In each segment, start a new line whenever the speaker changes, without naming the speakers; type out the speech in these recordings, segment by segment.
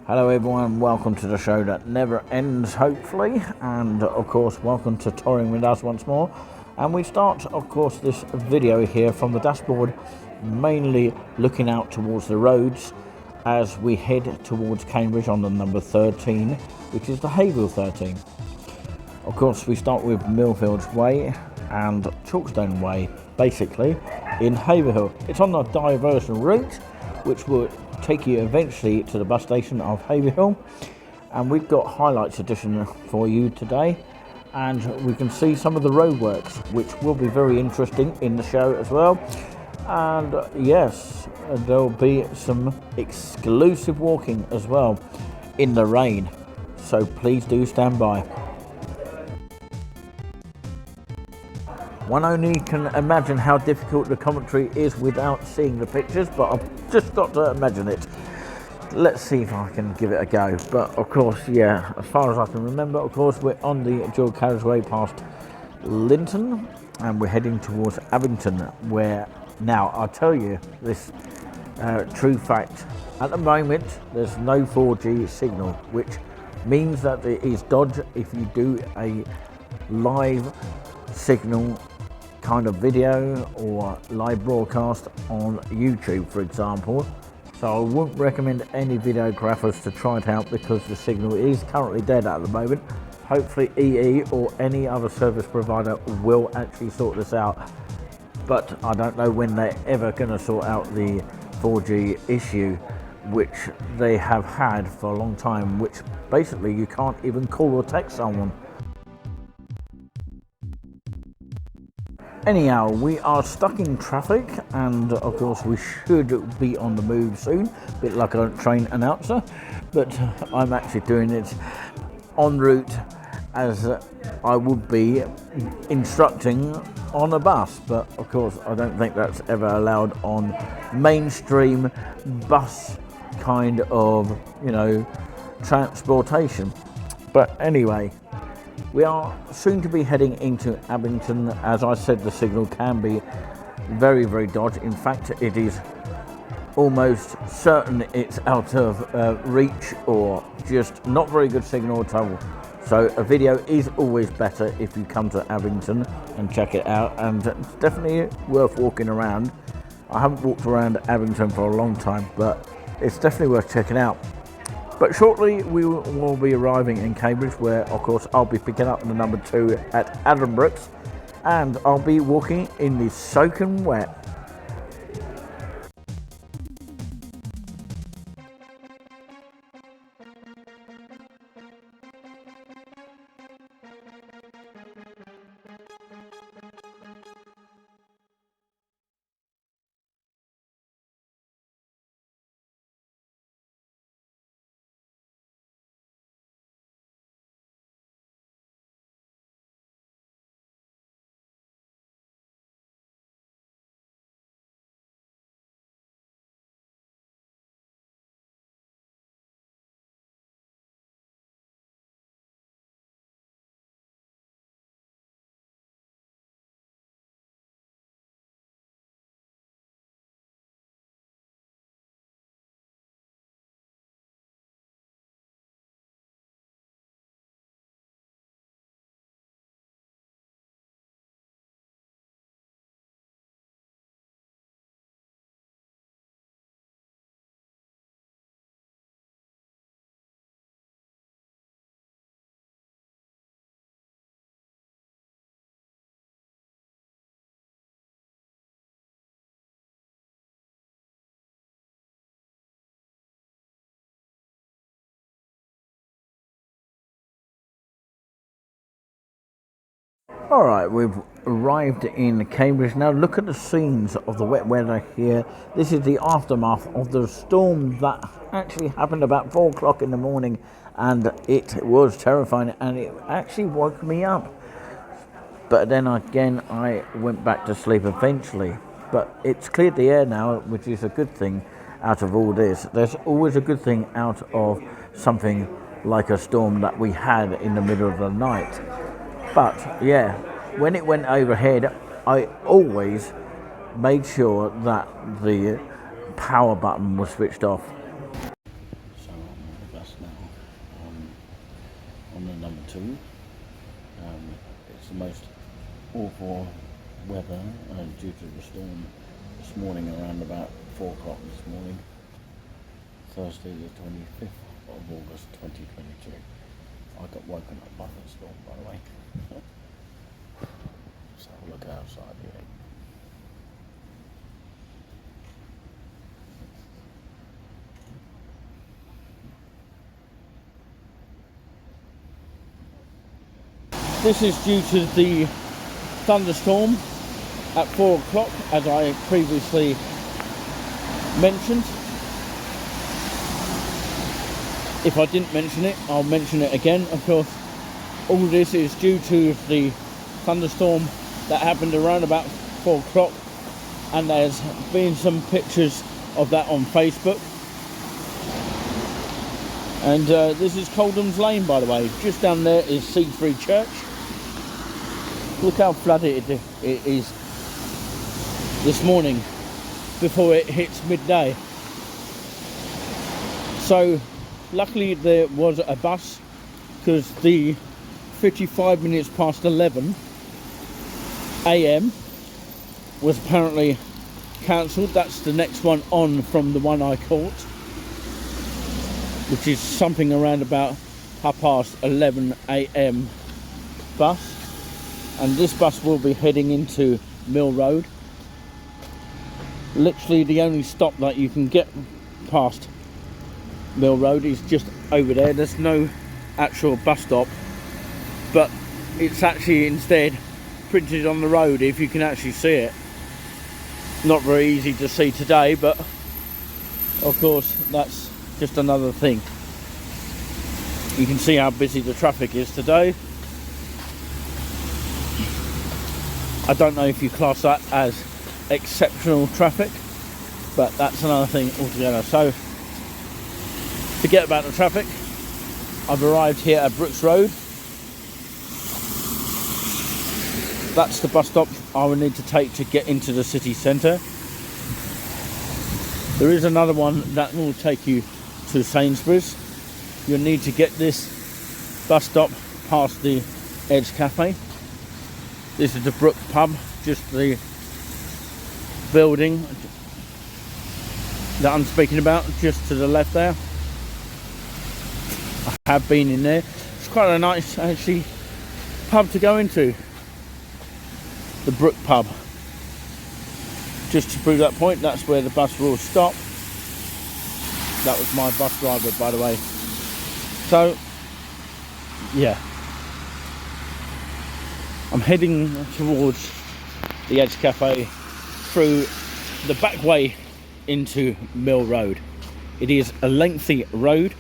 Hello everyone, welcome to the show that never ends, hopefully, and of course welcome to touring with us once more. And we start, of course, this video here from the dashboard, mainly looking out towards the roads as we head towards Cambridge on the number 13, which is the Haverhill 13. Of course, we start with Millfields Way and Chalkstone Way, basically, in Haverhill. It's on the diversion route, which will take you eventually to the bus station of Haverhill, and we've got highlights edition for you today, and we can see some of the roadworks, which will be very interesting in the show as well. And yes, there'll be some exclusive walking as well in the rain, so please do stand by. One only can imagine how difficult the commentary is without seeing the pictures, but I've just got to imagine it. Let's see if I can give it a go. But of course, yeah, as far as I can remember, of course, we're on the dual carriageway past Linton, and we're heading towards Abington, where, now I'll tell you this true fact. At the moment, there's no 4G signal, which means that it is dodge if you do a live signal kind of video or live broadcast on YouTube, for example. So I wouldn't recommend any videographers to try it out because the signal is currently dead at the moment. Hopefully EE or any other service provider will actually sort this out, but I don't know when they're ever going to sort out the 4G issue, which they have had for a long time, which basically you can't even call or text someone. Anyhow, we are stuck in traffic, and of course we should be on the move soon, a bit like a train announcer, but I'm actually doing it en route as I would be instructing on a bus, but of course I don't think that's ever allowed on mainstream bus kind of, transportation. But anyway, we are soon to be heading into Abington. As I said, the signal can be very, very dodgy. In fact, it is almost certain it's out of reach or just not very good signal at all. So a video is always better if you come to Abington and check it out, and it's definitely worth walking around. I haven't walked around Abington for a long time, but it's definitely worth checking out. But shortly we will be arriving in Cambridge, where of course I'll be picking up the number 2 at Addenbrooke's, and I'll be walking in the soaking wet. Alright, we've arrived in Cambridge. Now look at the scenes of the wet weather here. This is the aftermath of the storm that actually happened about 4 o'clock in the morning, and it was terrifying, and it actually woke me up. But then again, I went back to sleep eventually. But it's cleared the air now, which is a good thing out of all this. There's always a good thing out of something like a storm that we had in the middle of the night. But yeah, when it went overhead, I always made sure that the power button was switched off. So on the number 2. It's the most awful weather due to the storm this morning around about 4 o'clock this morning, Thursday the 25th of August 2022. I got woken up by the storm, by the way. Let's have a look outside here. This is due to the thunderstorm at 4 o'clock, as I previously mentioned. If I didn't mention it, I'll mention it again. Of course, all this is due to the thunderstorm that happened around about 4 o'clock, and there's been some pictures of that on Facebook. And this is Coldham's Lane, by the way. Just down there is Seedfree Church. Look how flooded it is this morning before it hits midday. So luckily there was a bus, because the 55 minutes past 11 AM was apparently cancelled. That's the next one on from the one I caught, which is something around about 11:30 AM bus. And this bus will be heading into Mill Road. Literally the only stop that you can get past Mill Road is just over there. There's no actual bus stop, but it's actually instead printed on the road, if you can actually see it. Not very easy to see today, but of course that's just another thing. You can see how busy the traffic is today. I don't know if you class that as exceptional traffic, but that's another thing altogether. So, forget about the traffic. I've arrived here at Brooks Road. That's the bus stop I will need to take to get into the city centre. There is another one that will take you to Sainsbury's. You'll need to get this bus stop past the Edge Cafe. This is the Brook Pub, just the building that I'm speaking about, just to the left there. I have been in there. It's quite a nice, actually, pub to go into. The Brook Pub. Just to prove that point, that's where the bus will stop. That was my bus driver, by the way. So, yeah. I'm heading towards the Edge Cafe through the back way into Mill Road. It is a lengthy road,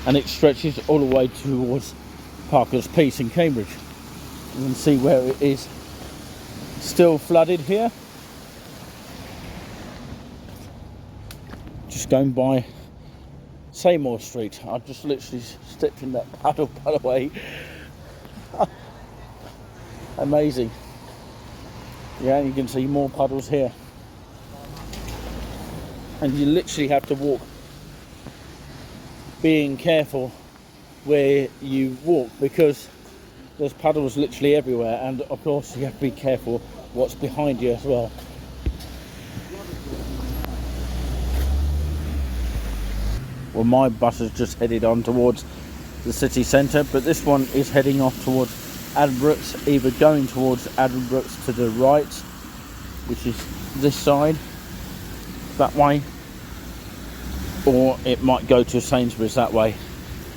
and it stretches all the way towards Parker's Piece in Cambridge. You can see where it is still flooded here. Just going by Seymour Street. I just literally stepped in that puddle, by the way. Amazing. Yeah, you can see more puddles here. And you literally have to walk, being careful where you walk, because there's puddles literally everywhere, and of course you have to be careful what's behind you as well. Well, my bus has just headed on towards the city centre, but this one is heading off towards Addenbrooke's, either going towards Addenbrooke's to the right, which is this side, that way, or it might go to Sainsbury's that way.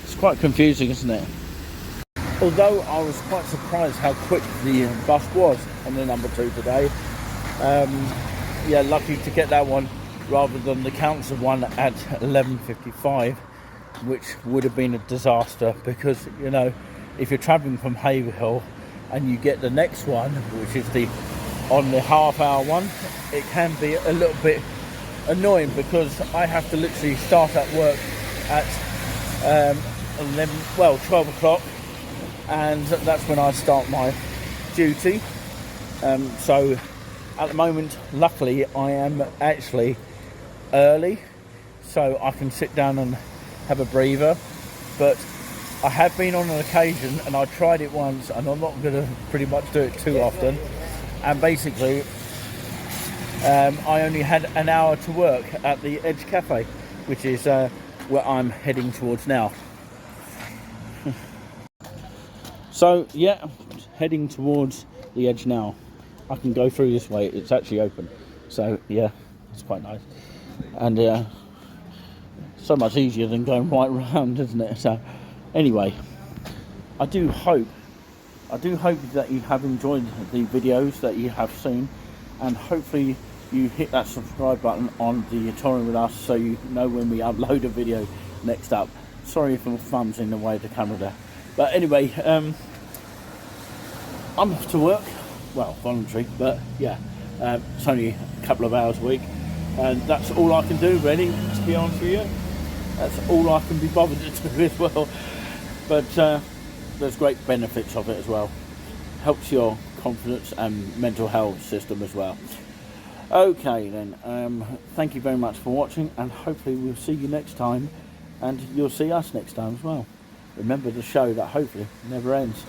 It's quite confusing, isn't it? Although I was quite surprised how quick the bus was on the number 2 today. Yeah, lucky to get that one rather than the council one at 11:55, which would have been a disaster, because, you know, if you're travelling from Haverhill and you get the next one, which is on the half-hour one, it can be a little bit annoying, because I have to literally start at work at 12 o'clock, and that's when I start my duty. So at the moment, luckily, I am actually early, so I can sit down and have a breather. But I have been on an occasion, and I tried it once, and I'm not going to pretty much do it too often. And basically, I only had an hour to work at the Edge Cafe, which is where I'm heading towards now. So yeah, heading towards the Edge now. I can go through this way, it's actually open. So yeah, it's quite nice. And so much easier than going right round, isn't it? So anyway, I do hope that you have enjoyed the videos that you have seen, and hopefully you hit that subscribe button on the Touring With Us so you know when we upload a video next up. Sorry if my thumb's in the way of the camera there. But anyway, I'm off to work. Well, voluntary, but yeah, it's only a couple of hours a week. And that's all I can do, really, to be honest with you. That's all I can be bothered to do as well. But there's great benefits of it as well. Helps your confidence and mental health system as well. Okay then, thank you very much for watching, and hopefully we'll see you next time, and you'll see us next time as well. Remember the show that hopefully never ends.